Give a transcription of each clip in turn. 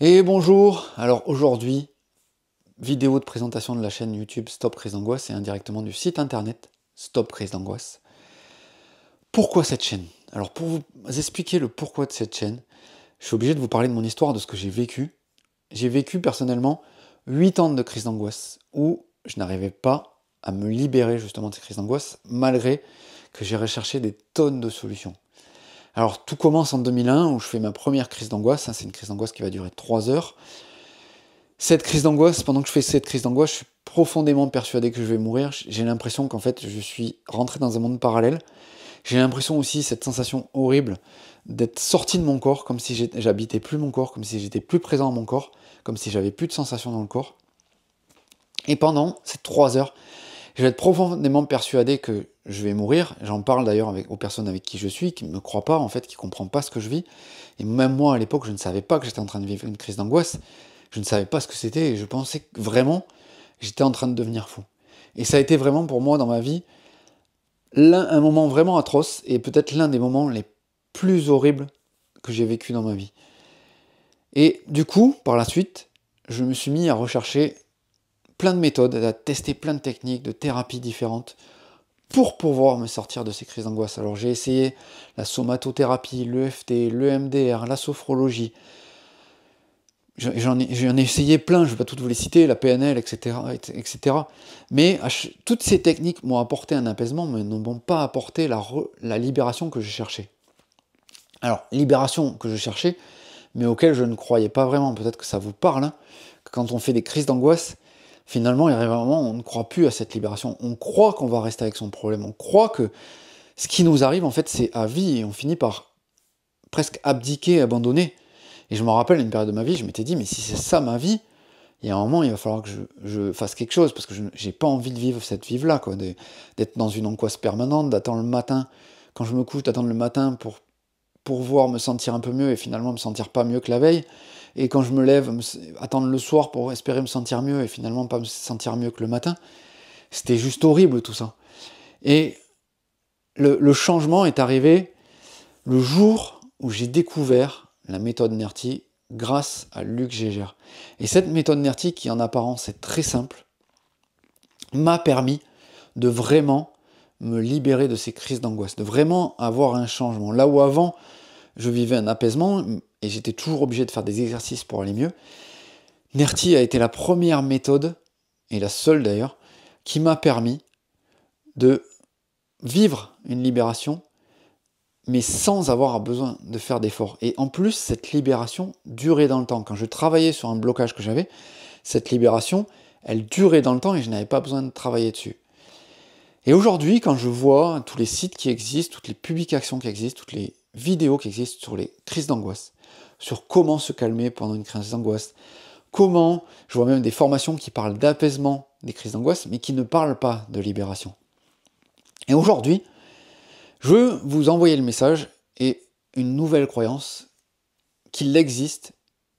Et bonjour, alors aujourd'hui, vidéo de présentation de la chaîne YouTube Stop Crise d'angoisse et indirectement du site internet Stop Crise d'angoisse. Pourquoi cette chaîne? Alors pour vous expliquer le pourquoi de cette chaîne, je suis obligé de vous parler de mon histoire, de ce que j'ai vécu. J'ai vécu personnellement 8 ans de crise d'angoisse où je n'arrivais pas à me libérer justement de ces crises d'angoisse malgré que j'ai recherché des tonnes de solutions. Alors tout commence en 2001 où je fais ma première crise d'angoisse, c'est une crise d'angoisse qui va durer 3 heures. Cette crise d'angoisse, pendant que je fais cette crise d'angoisse, je suis profondément persuadé que je vais mourir. J'ai l'impression qu'en fait, je suis rentré dans un monde parallèle. J'ai l'impression aussi, cette sensation horrible, d'être sorti de mon corps, comme si j'habitais plus mon corps, comme si j'étais plus présent dans mon corps, comme si j'avais plus de sensations dans le corps. Et pendant ces 3 heures, je vais être profondément persuadé que je vais mourir. J'en parle d'ailleurs aux personnes avec qui je suis, qui ne me croient pas, en fait, qui ne comprennent pas ce que je vis. Et même moi, à l'époque, je ne savais pas que j'étais en train de vivre une crise d'angoisse. Je ne savais pas ce que c'était et je pensais que vraiment, j'étais en train de devenir fou. Et ça a été vraiment pour moi dans ma vie un moment vraiment atroce et peut-être l'un des moments les plus horribles que j'ai vécu dans ma vie. Et du coup, par la suite, je me suis mis à rechercher plein de méthodes, à tester plein de techniques, de thérapies différentes pour pouvoir me sortir de ces crises d'angoisse. Alors j'ai essayé la somatothérapie, l'EFT, l'EMDR, la sophrologie. J'en ai essayé plein, je ne vais pas toutes vous les citer, la PNL, etc. etc. Mais toutes ces techniques m'ont apporté un apaisement, mais ne m'ont pas apporté la libération que je cherchais. Alors, libération que je cherchais, mais auquel je ne croyais pas vraiment. Peut-être que ça vous parle, hein, que quand on fait des crises d'angoisse, finalement, il arrive un moment où on ne croit plus à cette libération. On croit qu'on va rester avec son problème. On croit que ce qui nous arrive, en fait, c'est à vie, et on finit par presque abdiquer, abandonner. Et je me rappelle, une période de ma vie, je m'étais dit, mais si c'est ça ma vie, il y a un moment, il va falloir que je fasse quelque chose, parce que je n'ai pas envie de vivre cette vie-là, quoi, d'être dans une angoisse permanente, d'attendre le matin, quand je me couche, d'attendre le matin pour pouvoir me sentir un peu mieux, et finalement me sentir pas mieux que la veille, et quand je me lève, attendre le soir pour espérer me sentir mieux, et finalement pas me sentir mieux que le matin. C'était juste horrible tout ça. Et le changement est arrivé le jour où j'ai découvert la méthode NERTI grâce à Luc Gégère. Et cette méthode NERTI, qui en apparence est très simple, m'a permis de vraiment me libérer de ces crises d'angoisse, de vraiment avoir un changement. Là où avant, je vivais un apaisement et j'étais toujours obligé de faire des exercices pour aller mieux, NERTI a été la première méthode, et la seule d'ailleurs, qui m'a permis de vivre une libération mais sans avoir besoin de faire d'efforts. Et en plus, cette libération durait dans le temps. Quand je travaillais sur un blocage que j'avais, cette libération, elle durait dans le temps et je n'avais pas besoin de travailler dessus. Et aujourd'hui, quand je vois tous les sites qui existent, toutes les publications qui existent, toutes les vidéos qui existent sur les crises d'angoisse, sur comment se calmer pendant une crise d'angoisse, je vois même des formations qui parlent d'apaisement des crises d'angoisse, mais qui ne parlent pas de libération. Et aujourd'hui, je veux vous envoyer le message et une nouvelle croyance qu'il existe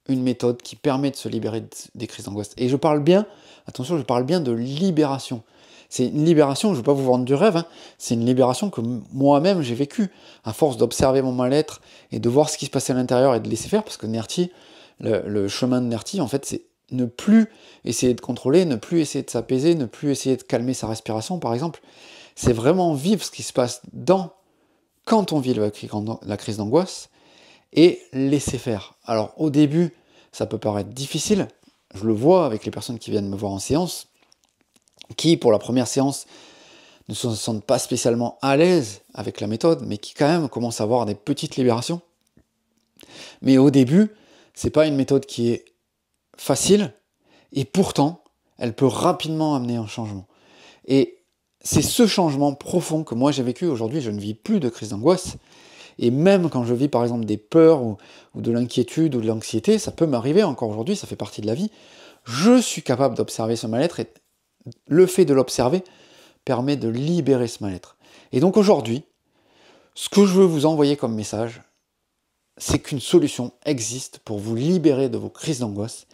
une méthode qui permet de se libérer des crises d'angoisse. Et je parle bien, attention, je parle bien de libération. C'est une libération, je ne veux pas vous vendre du rêve, hein, c'est une libération que moi-même j'ai vécue, à force d'observer mon mal-être et de voir ce qui se passait à l'intérieur et de laisser faire, parce que NERTI, le chemin de NERTI, en fait, c'est ne plus essayer de contrôler, ne plus essayer de s'apaiser, ne plus essayer de calmer sa respiration, par exemple. C'est vraiment vivre ce qui se passe quand on vit la crise d'angoisse et laisser faire. Alors au début, ça peut paraître difficile, je le vois avec les personnes qui viennent me voir en séance, qui pour la première séance ne se sentent pas spécialement à l'aise avec la méthode, mais qui quand même commencent à avoir des petites libérations. Mais au début, c'est pas une méthode qui est facile, et pourtant, elle peut rapidement amener un changement. Et c'est ce changement profond que moi j'ai vécu. Aujourd'hui, je ne vis plus de crise d'angoisse. Et même quand je vis par exemple des peurs ou de l'inquiétude ou de l'anxiété, ça peut m'arriver encore aujourd'hui, ça fait partie de la vie. Je suis capable d'observer ce mal-être et le fait de l'observer permet de libérer ce mal-être. Et donc aujourd'hui, ce que je veux vous envoyer comme message, c'est qu'une solution existe pour vous libérer de vos crises d'angoisse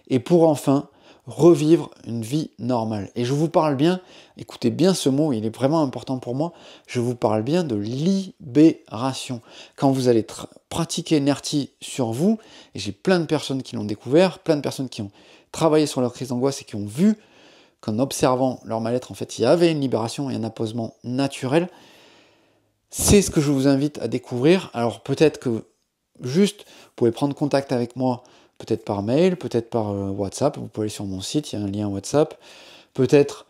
et pour enfin revivre une vie normale. Et je vous parle bien, écoutez bien ce mot, il est vraiment important pour moi, je vous parle bien de libération. Quand vous allez pratiquer NERTI sur vous, et j'ai plein de personnes qui l'ont découvert, plein de personnes qui ont travaillé sur leur crise d'angoisse et qui ont vu qu'en observant leur mal-être, en fait, il y avait une libération et un apaisement naturel. C'est ce que je vous invite à découvrir. Alors peut-être que juste, vous pouvez prendre contact avec moi, peut-être par mail, peut-être par WhatsApp, vous pouvez aller sur mon site, il y a un lien WhatsApp, peut-être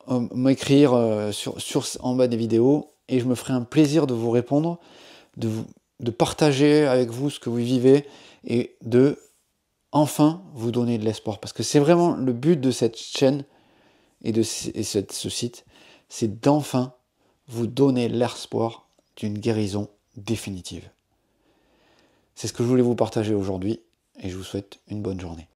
m'écrire en bas des vidéos, et je me ferai un plaisir de vous répondre, de partager avec vous ce que vous vivez, et de enfin vous donner de l'espoir. Parce que c'est vraiment le but de cette chaîne et de ce site, c'est d'enfin vous donner l'espoir d'une guérison définitive. C'est ce que je voulais vous partager aujourd'hui, et je vous souhaite une bonne journée.